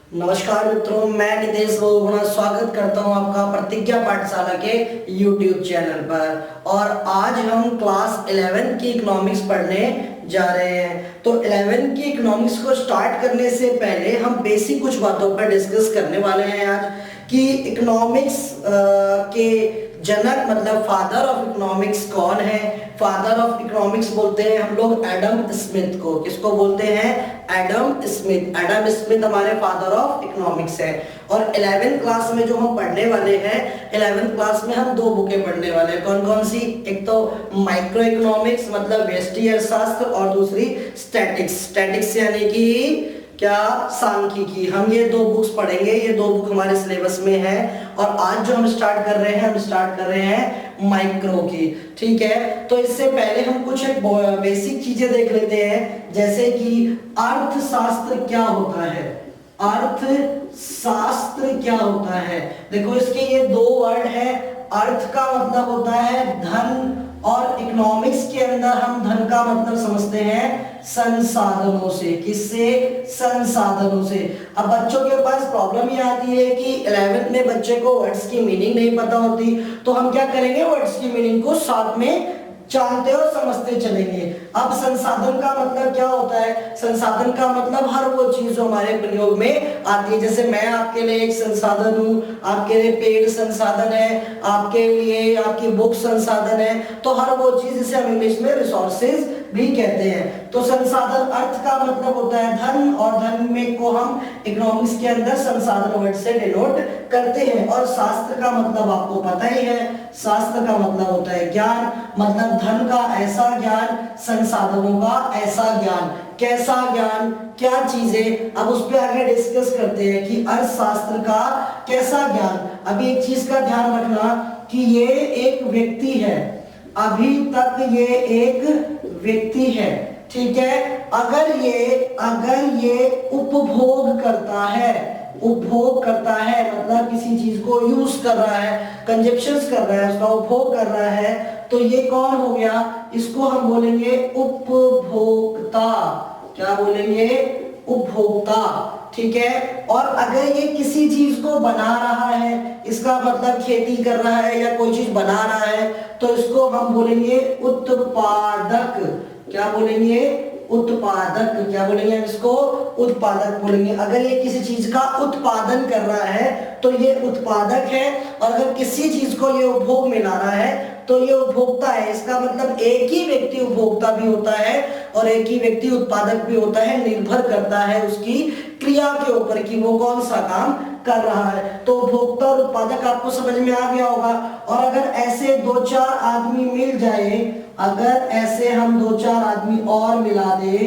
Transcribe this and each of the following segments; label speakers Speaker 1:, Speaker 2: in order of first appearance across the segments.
Speaker 1: नमस्कार मित्रों, मैं नितेश बहुगुणा स्वागत करता हूं आपका प्रतिज्ञा पाठशाला के YouTube चैनल पर। और आज हम क्लास 11 की इकोनॉमिक्स पढ़ने जा रहे हैं। तो 11 की इकोनॉमिक्स को स्टार्ट करने से पहले हम बेसिक कुछ बातों पर डिस्कस करने वाले हैं आज कि इकोनॉमिक्स के जनक मतलब फादर ऑफ इकोनॉमिक्स कौन है। फादर ऑफ इकोनॉमिक्स बोलते हैं हम लोग एडम स्मिथ को। किसको बोलते हैं? Adam Smith. एडम स्मिथ हमारे फादर ऑफ इकोनॉमिक्स है। और 11th क्लास में जो हम पढ़ने वाले हैं, 11th क्लास में हम दो बुकें पढ़ने वाले हैं। कौन कौन सी? एक तो माइक्रो इकोनॉमिक्स मतलब व्यष्टि अर्थशास्त्र, और दूसरी स्टैटिक्स। स्टैटिक्स यानी कि क्या? सांख्यिकी। हम ये दो बुक्स पढ़ेंगे, ये दो बुक हमारे सिलेबस में है। और आज जो हम स्टार्ट कर रहे हैं, हम स्टार्ट कर रहे हैं माइक्रो की। ठीक है, तो इससे पहले हम कुछ एक बेसिक चीजें देख लेते हैं, जैसे कि अर्थशास्त्र क्या होता है। अर्थशास्त्र क्या होता है? देखो इसके ये दो वर्ड है। अर्थ का मतलब होता है धन, और इकोनॉमिक्स के अंदर हम धन का मतलब समझते हैं संसाधनों से। किससे? संसाधनों से। अब बच्चों के पास प्रॉब्लम ये आती है कि 11th में बच्चे को वर्ड्स की मीनिंग नहीं पता होती, तो हम क्या करेंगे? वर्ड्स की मीनिंग को साथ में जानते और समझते चलेंगे। अब संसाधन का मतलब क्या होता है? संसाधन का मतलब हर वो चीज जो हमारे प्रयोग में आती है। जैसे मैं आपके लिए एक संसाधन हूँ, आपके लिए पेड़ संसाधन है, आपके लिए आपकी बुक संसाधन है। तो हर वो चीज जिसे हम इंग्लिश में रिसोर्सेज भी कहते हैं। तो संसाधन अर्थ का मतलब होता है धन, और धन में को हम इकोनॉमिक्स के अंदर संसाधन वर्ड से डिनोट करते हैं। और शास्त्र का मतलब आपको पता ही है, शास्त्र का मतलब होता है ज्ञान। मतलब धन का ऐसा ज्ञान, संसाधनों का ऐसा ज्ञान। कैसा ज्ञान? क्या चीजें? अब उस पर आगे डिस्कस करते हैं कि अर्थशास्त्र का कैसा ज्ञान। अभी एक चीज का ध्यान रखना कि ये एक व्यक्ति है, अभी तक ये एक व्यक्ति है। ठीक है, अगर ये उपभोग करता है, उपभोग करता है मतलब किसी चीज को यूज कर रहा है, कंजप्शंस कर रहा है, उसका उपभोग कर रहा है, तो ये कौन हो गया? इसको हम बोलेंगे उपभोक्ता। क्या बोलेंगे? उपभोक्ता। ठीक है, और अगर ये किसी चीज को बना रहा है, इसका मतलब खेती कर रहा है या कोई चीज बना रहा है, तो इसको हम बोलेंगे उत्पादक। क्या बोलेंगे? उत्पादक। क्या बोलेंगे? इसको उत्पादक बोलेंगे। अगर ये किसी चीज का उत्पादन कर रहा है तो ये उत्पादक है, और अगर किसी चीज को ये उपभोग में ला रहा है तो ये उपभोक्ता है। इसका मतलब एक ही व्यक्ति उपभोक्ता भी होता है और एक ही व्यक्ति उत्पादक भी होता है। निर्भर करता है उसकी क्रिया के ऊपर कि वो कौन सा काम कर रहा है। तो उपभोक्ता और उत्पादक आपको समझ में आ गया होगा। और अगर ऐसे दो चार आदमी मिल जाए, अगर ऐसे हम दो चार आदमी और मिला दे,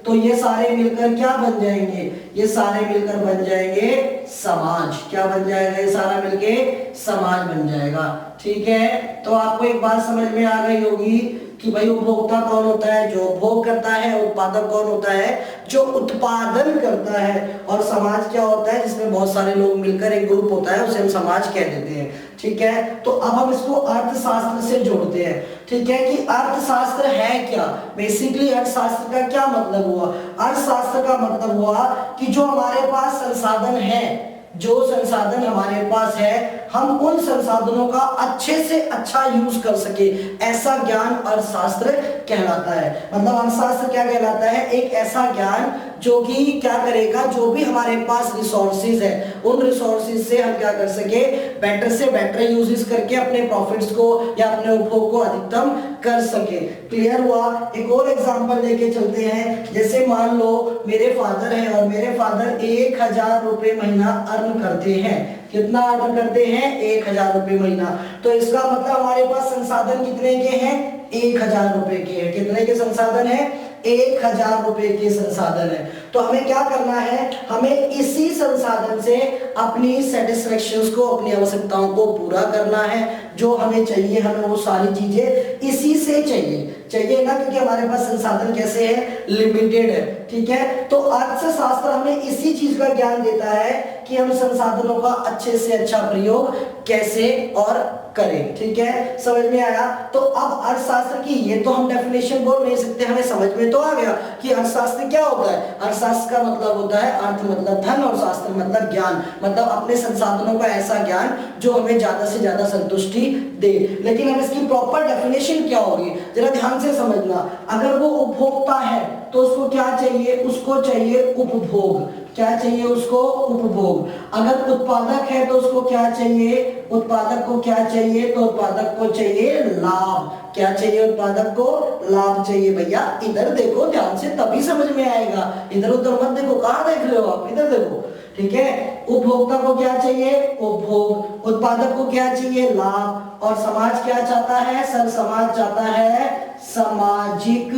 Speaker 1: तो ये सारे मिलकर क्या बन जाएंगे? ये सारे मिलकर बन जाएंगे समाज। क्या बन जाएगा? ये सारा मिलके समाज बन जाएगा। ठीक है, तो आपको एक बात समझ में आ गई होगी कि भाई उपभोक्ता कौन होता है? जो उपभोग करता है। उत्पादक कौन होता है? जो उत्पादन करता है। और समाज क्या होता है? जिसमें बहुत सारे लोग मिलकर एक ग्रुप होता है, उसे हम समाज कह देते हैं। ठीक है, तो अब हम इसको अर्थशास्त्र से जोड़ते हैं। ठीक है, कि अर्थशास्त्र है क्या? बेसिकली अर्थशास्त्र का क्या मतलब हुआ? अर्थशास्त्र का मतलब हुआ कि जो हमारे पास संसाधन है, जो संसाधन हमारे पास है, हम उन संसाधनों का अच्छे से अच्छा यूज कर सके, ऐसा ज्ञान अर्थशास्त्र कहलाता है। मतलब अर्थशास्त्र क्या कहलाता है? एक ऐसा ज्ञान जो कि क्या करेगा, जो भी हमारे पास रिसोर्सेज है, उन रिसोर्सेज से हम क्या कर सके? बेटर से बेटर यूजेस करके अपने प्रॉफिट्स को या अपने उपभोग को अधिकतम कर सके। क्लियर हुआ? एक और एग्जांपल लेके चलते हैं। जैसे मान लो मेरे फादर हैं, और मेरे फादर 1000 रुपए महीना अर्न करते हैं। कितना अर्न करते हैं? 1000 रुपए महीना। तो इसका मतलब हमारे पास संसाधन कितने के हैं? 1000 रुपए के हैं। कितने के संसाधन है? 1000 रुपए के संसाधन है। तो हमें क्या करना है? हमें इसी संसाधन से अपनी सेटिस्फेक्शंस को, अपनी आवश्यकताओं को पूरा करना है। जो हमें चाहिए, हमें वो सारी चीजें इसी से चाहिए ना, क्योंकि हमारे पास संसाधन कैसे है? लिमिटेड है। ठीक है, तो अर्थशास्त्र हमें इसी चीज का ज्ञान देता है कि हम संसाधनों का अच्छे से अच्छा प्रयोग कैसे और करें। ठीक है, समझ में आया। तो अब अर्थशास्त्र की ये तो हम डेफिनेशन बोल नहीं सकते, हमें समझ में तो आ गया कि अर्थशास्त्र क्या होता है। अर्थशास्त्र का मतलब होता है अर्थ मतलब धन और शास्त्र मतलब ज्ञान, मतलब अपने संसाधनों का ऐसा ज्ञान जो हमें ज्यादा से ज्यादा संतुष्टि दे। लेकिन अब इसकी प्रॉपर डेफिनेशन क्या होगी जरा ध्यान से समझना। अगर वो उपभोक्ता है तो उसको क्या चाहिए, उसको चाहिए उपभोग। क्या चाहिए उसको, उपभोग। अगर उत्पादक है तो उसको क्या चाहिए, उत्पादक को क्या चाहिए, तो उत्पादक को चाहिए लाभ। क्या चाहिए, उत्पादक को लाभ चाहिए। भैया इधर देखो ध्यान से तभी समझ में आएगा, इधर उधर मत देखो, कहां देख रहे हो आप, इधर देखो। ठीक है, उपभोक्ता को क्या चाहिए, उपभोग। उत्पादक को क्या चाहिए, लाभ। और समाज क्या चाहता है सर, समाज चाहता है सामाजिक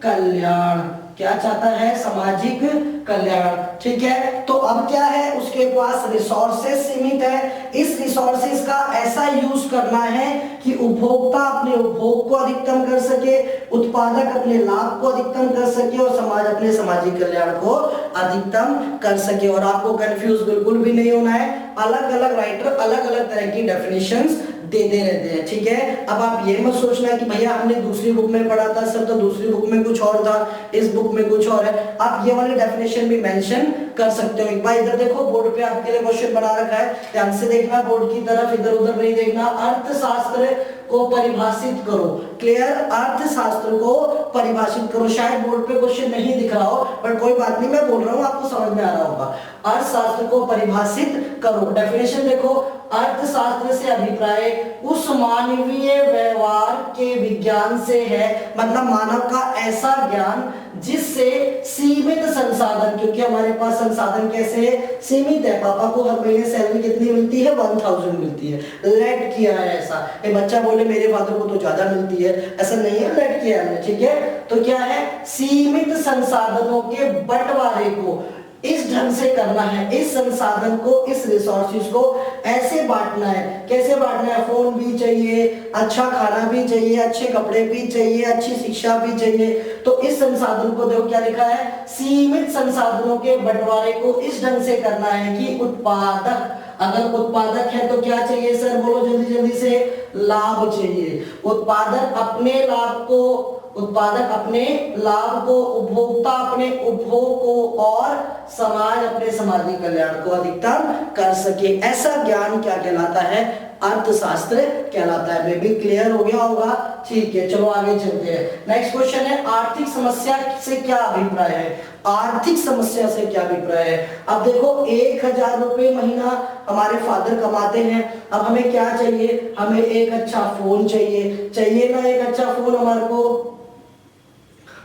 Speaker 1: कल्याण। क्या चाहता है, सामाजिक कल्याण। ठीक है, तो अब क्या है, उसके पास रिसोर्सेस सीमित है। इस रिसोर्सेस का ऐसा यूज करना है कि उपभोक्ता अपने उपभोग को अधिकतम कर सके, उत्पादक अपने लाभ को अधिकतम कर सके और समाज अपने सामाजिक कल्याण को अधिकतम कर सके। और आपको कंफ्यूज बिल्कुल भी नहीं होना है, अलग अलग राइटर अलग अलग तरह की डेफिनेशंस देते रहते हैं। ठीक है, अब आप ये मत सोचना कि भैया हमने दूसरी बुक में पढ़ा था सर, तो दूसरी बुक में कुछ और था, इस बुक में कुछ और है। आप ये वाली डेफिनेशन भी मेंशन कर सकते हो। एक बार इधर देखो, बोर्ड पे आपके लिए क्वेश्चन बना रखा है, ध्यान से देखना बोर्ड की तरफ, इधर उधर नहीं देखना। अर्थशास्त्र को परिभाषित करो। क्लियर, अर्थशास्त्र को परिभाषित करो। शायद बोर्ड पे क्वेश्चन नहीं दिख रहा हो, पर कोई बात नहीं, मैं बोल रहा हूं आपको समझ में आ रहा होगा। अर्थशास्त्र को परिभाषित करो। डेफिनेशन देखो, अर्थशास्त्र से अभिप्राय उस मानवीय व्यवहार के विज्ञान से है, मतलब मानव का ऐसा ज्ञान जिससे सीमित संसाधन, क्योंकि हमारे पास संसाधन कैसे है, सीमित है। पापा को हर महीने सैलरी कितनी मिलती है, 1000 मिलती है। लेट किया है ऐसा, ये बच्चा बोले मेरे फादर को तो ज्यादा मिलती है, ऐसा नहीं है, लेट किया है। ठीक है, तो क्या है, सीमित संसाधनों के बंटवारे को इस ढंग से करना है, इस संसाधन को, इस रिसोर्सेज को ऐसे बांटना है। कैसे बांटना है, फोन भी चाहिए, अच्छा खाना भी चाहिए, अच्छे कपड़े भी चाहिए, अच्छी शिक्षा भी चाहिए। तो इस संसाधन को देखो क्या लिखा है, सीमित संसाधनों के बंटवारे को इस ढंग से करना है कि उत्पादक, अगर उत्पादक है तो क्या चाहिए सर, बोलो जल्दी जल्दी से, लाभ चाहिए। उत्पादक अपने लाभ को, उत्पादक अपने लाभ को, उपभोक्ता अपने उपभोग को और समाज अपने सामाजिक कल्याण को अधिकतम कर सके। ऐसा ज्ञान क्या कहलाता है, अर्थशास्त्र कहलाता है। मे भी क्लियर हो गया होगा। ठीक है, चलो आगे चलते हैं। नेक्स्ट क्वेश्चन है, आर्थिक समस्या से क्या अभिप्राय है। आर्थिक समस्या से क्या अभिप्राय है। अब देखो 1000 रुपए महीना हमारे फादर कमाते हैं। अब हमें क्या चाहिए, हमें एक अच्छा फोन चाहिए, चाहिए ना एक अच्छा फोन हमारे को।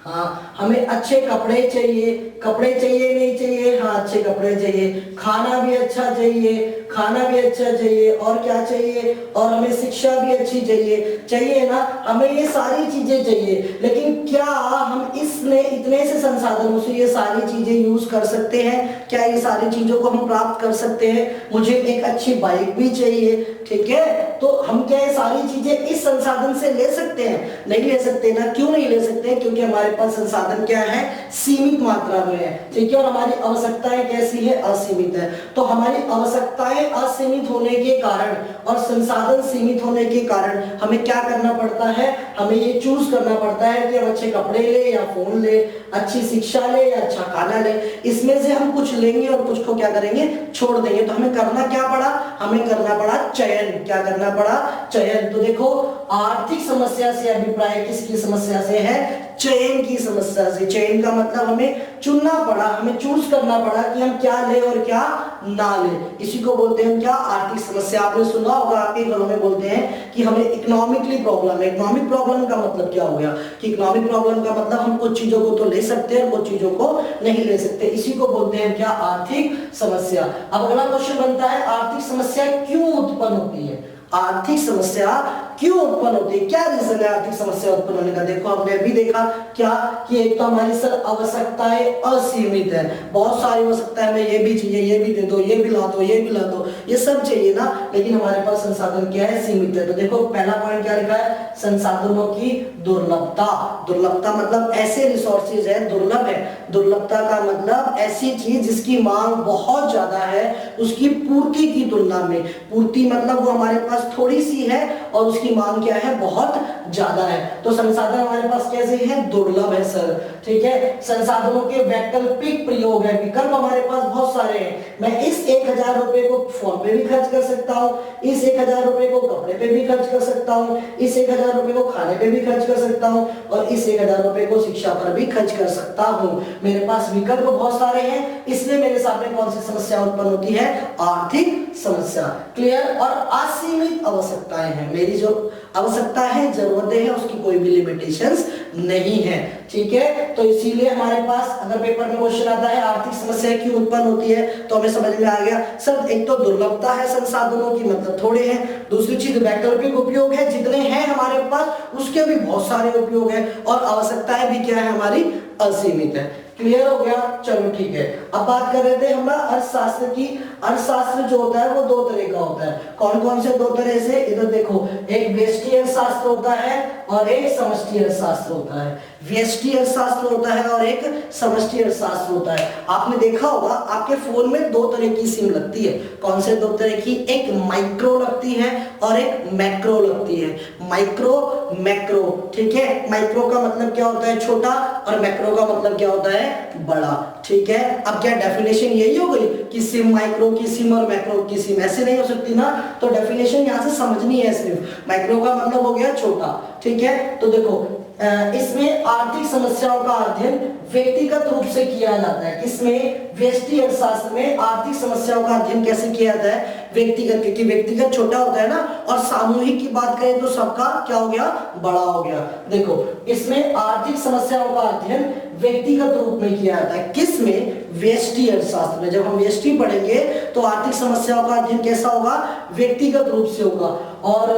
Speaker 1: हाँ, हमें अच्छे कपड़े चाहिए, कपड़े चाहिए नहीं चाहिए, हाँ अच्छे कपड़े चाहिए। खाना भी अच्छा चाहिए, खाना भी अच्छा चाहिए। और क्या चाहिए, और हमें शिक्षा भी अच्छी चाहिए, चाहिए ना, हमें ये सारी चीजें चाहिए। लेकिन क्या हम इसने इतने से संसाधनों से ये सारी चीजें यूज कर सकते हैं, क्या ये सारी चीजों को हम प्राप्त कर सकते हैं। मुझे एक अच्छी बाइक भी चाहिए, ठीक है, तो हम क्या ये सारी चीजें इस संसाधन से ले सकते हैं, नहीं ले सकते ना। क्यों नहीं ले सकते, क्योंकि हमारे पास संसाधन क्या है, सीमित मात्रा में है। ठीक है, और हमारी आवश्यकताएं कैसी है, असीमित है। तो हमारी आवश्यकताएं असीमित होने के कारण और संसाधन सीमित होने के कारण हमें क्या करना पड़ता है, हमें ये चूज करना पड़ता है कि हम अच्छे कपड़े ले या फोन ले, अच्छी शिक्षा ले या अच्छा खाना ले। इसमें से हम कुछ लेंगे और कुछ को क्या करेंगे, छोड़ देंगे। तो हमें करना क्या पड़ा, हमें करना पड़ा चयन। क्या करना पड़ा, चयन। तो देखो आर्थिक समस्या से अभिप्राय किसकी समस्या से है, चयन की समस्या से। चयन का मतलब हमें चुनना पड़ा, हमें चूज करना पड़ा कि हम क्या ले और क्या ना ले। इसी को बोलते हैं क्या, आर्थिक समस्या। आपने सुना होगा, आपके घरों में बोलते हैं कि हमें इकोनॉमिकली प्रॉब्लम है। इकोनॉमिक प्रॉब्लम का मतलब क्या हो गया कि इकोनॉमिक प्रॉब्लम का मतलब हम कुछ चीजों को तो ले सकते हैं, कुछ चीजों को नहीं ले सकते। इसी को बोलते हैं क्या, आर्थिक समस्या। अब अगला क्वेश्चन बनता है, आर्थिक समस्या क्यों उत्पन्न होती है। आर्थिक समस्या क्यों उत्पन्न होती है, क्या रीजन है आर्थिक समस्या उत्पन्न होने का। देखो हमने अभी देखा क्या कि एक तो हमारी सर आवश्यकताएं असीमित है, बहुत सारी आवश्यकताएं, हमें ये भी चाहिए, ये भी दे दो, ये भी ला दो, ये भी ला दो, ये सब चाहिए ना, लेकिन हमारे पास संसाधन क्या है, सीमित है। तो देखो पहला पॉइंट क्या लिखा है, संसाधनों की दुर्लभता। दुर्लभता मतलब ऐसे रिसोर्सेज है, दुर्लभ है, दुर्लभता का मतलब ऐसी चीज जिसकी मांग बहुत ज्यादा है उसकी पूर्ति की तुलना में। पूर्ति मतलब वो हमारे पास थोड़ी सी है और उसकी मांग क्या है, बहुत ज्यादा है। तो संसाधन हमारे पास कैसे है, दुर्लभ है सर, ठीक है। संसाधनों के वैकल्पिक प्रयोग है, विकल्प हमारे पास बहुत सारे हैं। मैं इस 1000 रुपए को फोन पे भी खर्च कर सकता हूँ, इस 1000 रुपए को कपड़े पे भी खर्च कर सकता हूँ, इस 1000 रुपए को खाने पे भी खर्च कर सकता हूँ और इस 1000 रुपए को शिक्षा पर भी खर्च कर सकता हूँ। मेरे पास विकल्प बहुत सारे हैं, इसलिए मेरे सामने कौन सी समस्या उत्पन्न होती है, आर्थिक समस्या। क्लियर। और असीमित आवश्यकताएं हैं, मेरी जो आवश्यकता है, जरूरतें हैं, उसकी कोई भी लिमिटेशंस नहीं है, ठीक है। तो इसीलिए हमारे पास अगर पेपर में क्वेश्चन आता है आर्थिक समस्या क्यों उत्पन्न होती है, तो हमें समझ में आ गया सर, एक तो दुर्लभता है संसाधनों की, मतलब थोड़े हैं, दूसरी चीज वैकल्पिक उपयोग है, जितने हैं हमारे पास उसके भी बहुत सारे उपयोग है, और आवश्यकताएं भी क्या है हमारी, असीमित है। क्लियर हो गया, चलो ठीक है। अब बात कर रहे थे हम अर्थशास्त्र की। अर्थशास्त्र जो होता है वो दो तरह का होता है। कौन कौन से दो तरह से, इधर देखो, एक व्यष्टि अर्थशास्त्र होता है और एक समष्टि अर्थशास्त्र होता है। व्यष्टि अर्थशास्त्र होता है और एक समष्टि अर्थशास्त्र होता है। आपने देखा होगा आपके फोन में दो तरह की सिम लगती है। कौन से दो तरह की, एक माइक्रो लगती है और एक मैक्रो लगती है। माइक्रो, मैक्रो, ठीक है। माइक्रो का मतलब क्या होता है, छोटा, और मैक्रो का मतलब क्या होता है, बड़ा, ठीक है। अब क्या डेफिनेशन यही हो गई कि सिम माइक्रो की सिम और मैक्रो की सिम, ऐसे नहीं हो सकती ना। तो डेफिनेशन यहां से समझनी है सिर्फ। माइक्रो का मतलब हो गया छोटा, ठीक है। तो देखो इसमें आर्थिक समस्याओं का अध्ययन व्यक्तिगत रूप से किया जाता है। किसमें, व्यष्टि अर्थशास्त्र में आर्थिक समस्याओं का अध्ययन कैसे किया जाता है, व्यक्तिगत, क्योंकि व्यक्तिगत छोटा होता है ना, और सामूहिक की बात करें तो सबका क्या हो गया, बड़ा हो गया। देखो इसमें आर्थिक समस्याओं का अध्ययन व्यक्तिगत रूप में किया जाता है। किसमें, व्यष्टि अर्थशास्त्र में। जब हम व्यष्टि पढ़ेंगे तो आर्थिक समस्याओं का अध्ययन कैसा होगा, व्यक्तिगत रूप से होगा। और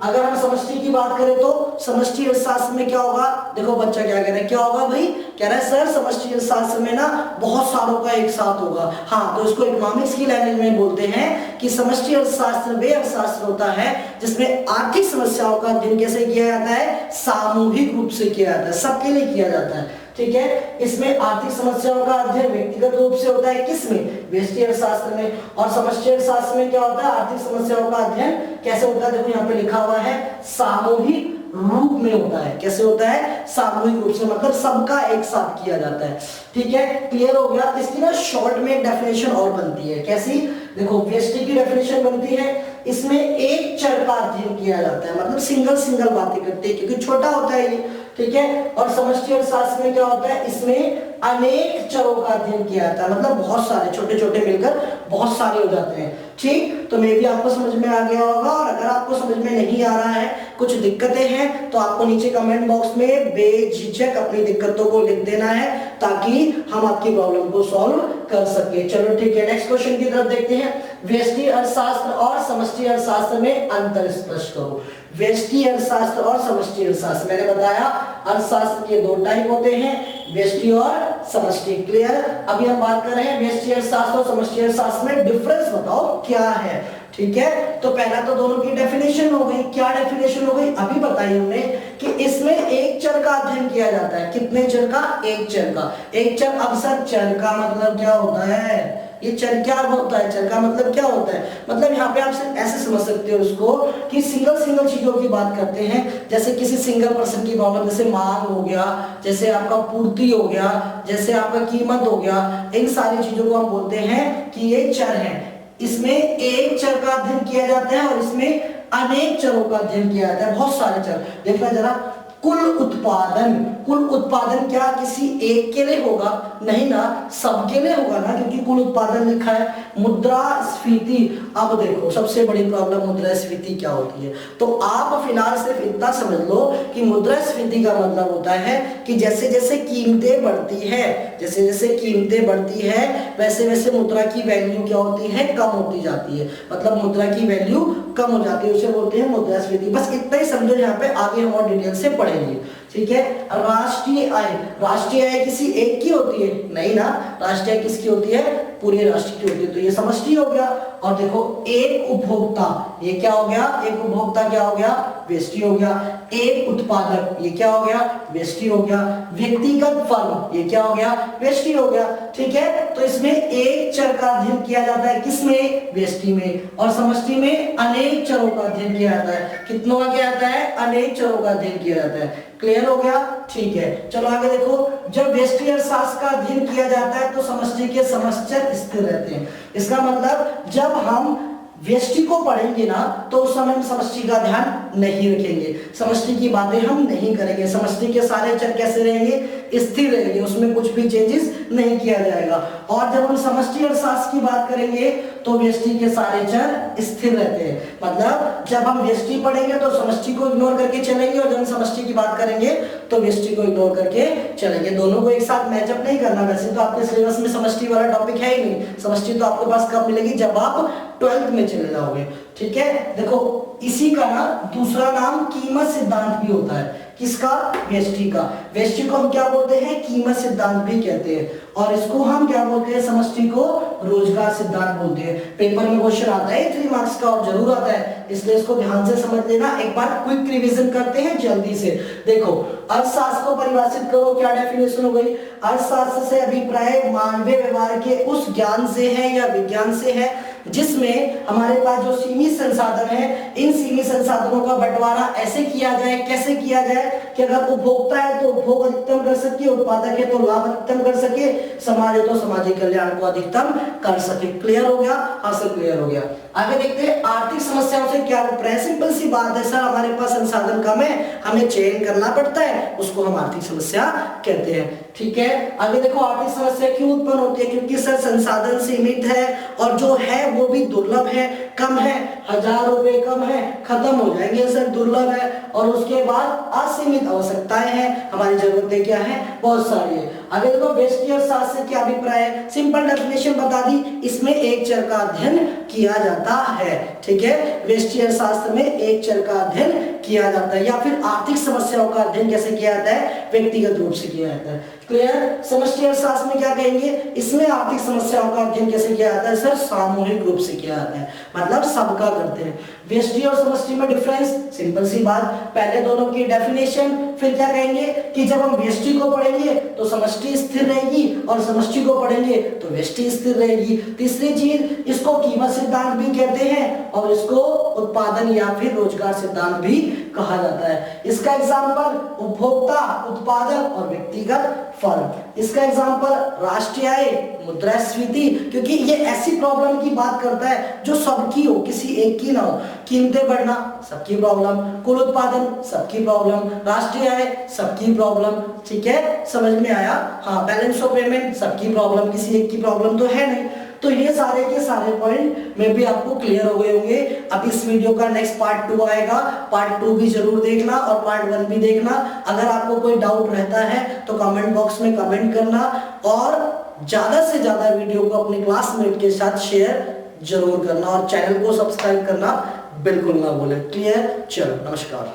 Speaker 1: अगर हम समष्टि की बात करें तो समष्टि अर्थशास्त्र में क्या होगा, देखो बच्चा क्या कह रहा है, क्या होगा भाई, कह रहा है सर समष्टि अर्थशास्त्र में ना बहुत सारों का एक साथ होगा। हाँ, तो इसको इकोनॉमिक्स की लैंग्वेज में बोलते हैं कि समष्टि अर्थशास्त्र वे अर्थशास्त्र होता है जिसमें आर्थिक समस्याओं का अध्ययन कैसे किया जाता है, सामूहिक रूप से किया जाता है, सबके लिए किया जाता है, ठीक है। इसमें आर्थिक समस्याओं का अध्ययन व्यक्तिगत रूप से होता है, किसमें, व्यष्टि अर्थशास्त्र में। और समष्टि अर्थशास्त्र में क्या होता है, आर्थिक समस्याओं का अध्ययन कैसे होता है, देखो यहाँ पे लिखा हुआ है, सामूहिक रूप में होता है। कैसे होता है, सामूहिक रूप से, मतलब सबका एक साथ किया जाता है, ठीक है। क्लियर हो गया। इसकी ना शॉर्ट में डेफिनेशन और बनती है, कैसी, देखो व्यष्टि की डेफिनेशन बनती है, इसमें एक चर का अध्ययन किया जाता है, मतलब सिंगल सिंगल बातें करते हैं क्योंकि छोटा होता है ये, ठीक है। और समष्टि अर्थशास्त्र में क्या होता है, इसमें अनेक चरों का अध्ययन किया जाता है, मतलब बहुत सारे छोटे छोटे मिलकर बहुत सारे हो जाते हैं, ठीक। तो मे भी आपको समझ में आ गया होगा। और अगर आपको समझ में नहीं आ रहा है, कुछ दिक्कतें हैं, तो आपको नीचे कमेंट बॉक्स में बेझिझक अपनी दिक्कतों को लिख देना है ताकि हम आपकी प्रॉब्लम को सॉल्व कर सके। चलो ठीक है, नेक्स्ट क्वेश्चन की तरफ देखते हैं। व्यष्टि अर्थशास्त्र और समष्टि अर्थशास्त्र में अंतर स्पष्ट करो। व्यष्टि अर्थशास्त्र और समष्टि अर्थशास्त्र, मैंने बताया अर्थशास्त्र के दो टाइप होते हैं, व्यष्टि और समष्टि। क्लियर। अभी हम बात कर रहे हैं व्यष्टि अर्थशास्त्र और समष्टि अर्थशास्त्र में डिफरेंस बताओ क्या है, ठीक है। तो पहला तो दोनों की डेफिनेशन हो गई। क्या डेफिनेशन हो गई, अभी बताई हमने कि इसमें एक चर का अध्ययन किया जाता है। कितने चर का, एक चर का। एक चर, अब सर चर का मतलब क्या होता है, ये चर क्या होता है, चर का मतलब क्या होता है, मतलब यहाँ पे आप ऐसे समझ सकते हो उसको कि सिंगल सिंगल चीजों की बात करते हैं, जैसे किसी सिंगल पर्सन की प्रॉब्लम, जैसे मांग हो गया, जैसे आपका पूर्ति हो गया, जैसे आपका कीमत हो गया, इन सारी चीजों को हम बोलते हैं कि ये चर है। इसमें एक चर का अध्ययन किया जाता है और इसमें अनेक चरों का अध्ययन किया जाता है, बहुत सारे चर। देखना जरा, कुल उत्पादन, कुल उत्पादन क्या किसी एक के लिए होगा? नहीं ना, सबके लिए होगा ना, क्योंकि कुल उत्पादन लिखा है। मुद्रास्फीति, अब देखो सबसे बड़ी प्रॉब्लम मुद्रास्फीति क्या होती है, तो आप फिलहाल सिर्फ इतना समझ लो कि मुद्रास्फीति का मतलब होता है कि जैसे जैसे कीमतें बढ़ती है, जैसे जैसे कीमतें बढ़ती है वैसे वैसे मुद्रा की वैल्यू क्या होती है? कम होती जाती है, मतलब मुद्रा की वैल्यू कम हो जाती है, उसे बोलते हैं मुद्रास्फीति। बस इतना ही समझो, यहाँ पे आगे हम और डिटेल से पढ़ेंगे, ठीक है। राष्ट्रीय आय, राष्ट्रीय आय किसी एक की होती है? नहीं ना, राष्ट्रीय आय किसकी होती है? पूरे राष्ट्र की होती है, तो ये समष्टि हो गया। और देखो एक उपभोक्ता, ये क्या हो गया? एक उपभोक्ता क्या हो गया? व्यष्टि हो गया। एक उत्पादक, ये क्या हो गया? व्यष्टि हो गया। व्यक्तिगत फर्म, ये क्या हो गया? व्यष्टि हो गया, ठीक है। तो इसमें एक चर का अध्ययन किया जाता है, किसमें? व्यष्टि में। और समष्टि में अनेक चरों का अध्ययन किया जाता है। कितनों का किया जाता है? अनेक चरों का अध्ययन किया जाता है। क्लियर हो गया? ठीक है, चलो आगे देखो। जब व्यष्टि अर्थशास्त्र का अध्ययन किया जाता है तो समष्टि के समश्चर स्थिर रहते हैं। इसका मतलब जब हम व्यष्टि को पढ़ेंगे ना तो उस समय हम समष्टि का ध्यान नहीं रखेंगे, समष्टि की बातें हम नहीं करेंगे। समष्टि के सारे चर कैसे रहेंगे? स्थिर रहेंगे, उसमें कुछ भी चेंजेस नहीं किया जाएगा। और जब हम समष्टि अर्थशास्त्र की बात करेंगे तो व्यष्टि के सारे चर स्थिर रहते हैं। मतलब जब हम व्यष्टि पढ़ेंगे तो समष्टि को इग्नोर करके चलेंगे, और जब हम समष्टि की बात करेंगे तो व्यष्टि को इग्नोर करके चलेंगे। दोनों को एक साथ मैचअप नहीं करना। वैसे तो आपके सिलेबस में समष्टि वाला टॉपिक है ही नहीं, समष्टि तो आपके पास कब मिलेगी? जब आप 12th में चले जाओगे, ठीक है। देखो इसी का ना दूसरा नाम कीमत सिद्धांत भी होता है। किसका? व्यष्टि का। व्यष्टि को हम क्या बोलते हैं? कीमत सिद्धांत भी कहते हैं। और इसको हम क्या बोलते हैं? समष्टि को रोजगार सिद्धांत बोलते हैं। पेपर में क्वेश्चन आता है 3 मार्क्स का, और जरूर आता है, इसलिए इसको ध्यान से समझ लेना। एक बार क्विक रिवीजन करते हैं जल्दी से। देखो अर्थशास्त्र को परिभाषित करो, क्या डेफिनेशन हो गई? अर्थशास्त्र से अभिप्राय मानवीय व्यवहार के उस ज्ञान से है या विज्ञान से है जिसमें हमारे पास जो सीमित संसाधन है, इन सीमित संसाधनों का बंटवारा ऐसे किया जाए, कैसे किया जाए कि अगर उपभोक्ता है तो उपभोग अधिकतम कर सके, उत्पादक है तो लाभ अधिकतम कर सके, समाज है तो सामाजिक कल्याण को अधिकतम कर सके। क्लियर हो गया? हाँ सर क्लियर हो गया। आगे देखते हैं आर्थिक समस्याओं से क्या अभिप्राय। सिंपल सी बात है सर, हमारे पास संसाधन कम है, हमें चयन करना पड़ता है, उसको हम आर्थिक समस्या कहते हैं, ठीक है। आगे देखो आर्थिक समस्या क्यों उत्पन्न होती है? क्योंकि सर संसाधन सीमित है और जो है वो भी दुर्लभ है, कम है, 1000 रुपए कम है, खत्म हो जाएंगे सर, दुर्लभ है। और उसके बाद असीमित आवश्यकताएं हैं, हमारी जरूरतें क्या है? बहुत सारी है। आगे देखो व्यष्टि अर्थशास्त्र से क्या अभिप्राय है? सिंपल डेफिनेशन बता दी, इसमें एक चर का अध्ययन किया जाता है, ठीक है। व्यष्टि अर्थशास्त्र में एक चर का अध्ययन किया जाता है। या फिर आर्थिक समस्याओं का अध्ययन कैसे किया जाता है? व्यक्तिगत रूप से किया जाता है। क्लियर? समष्टि अर्थशास्त्र में क्या कहेंगे? इसमें आर्थिक समस्याओं का अध्ययन कैसे किया जाता है सर? सामूहिक रूप से किया जाता है, मतलब सबका करते हैं। व्यष्टि और समष्टि में डिफरेंस, सिंपल सी बात, पहले दोनों की डेफिनेशन, फिर क्या कहेंगे कि जब हम व्यष्टि को पढ़ेंगे तो समष्टि स्थिर रहेगी और समष्टि को पढ़ेंगे तो व्यष्टि स्थिर रहेगी। तीसरी चीज, इसको कीमत सिद्धांत भी कहते हैं और इसको उत्पादन या फिर रोजगार सिद्धांत भी कहा जाता है। इसका एग्जाम्पल उपभोक्ता, उत्पादक और व्यक्तिगत फर्म। इसका एग्जाम्पल राष्ट्रीय आय, मुद्रास्फीति, क्योंकि ये ऐसी प्रॉब्लम की बात करता है जो सबकी हो, किसी एक की ना हो। कीमतें बढ़ना सबकी प्रॉब्लम, कुल उत्पादन सबकी प्रॉब्लम, राष्ट्रीय आय सबकी प्रॉब्लम, ठीक है, समझ में आया? हाँ, बैलेंस ऑफ पेमेंट सबकी प्रॉब्लम, किसी एक की प्रॉब्लम तो है नहीं। तो ये सारे के सारे पॉइंट में भी आपको क्लियर हो गए होंगे। अब इस वीडियो का नेक्स्ट पार्ट 2 आएगा, पार्ट 2 भी जरूर देखना और पार्ट 1 भी देखना। अगर आपको कोई डाउट रहता है तो कमेंट बॉक्स में कमेंट करना, और ज्यादा से ज्यादा वीडियो को अपने क्लासमेट के साथ शेयर जरूर करना, और चैनल को सब्सक्राइब करना बिल्कुल ना भूलें। क्लियर? चलो नमस्कार।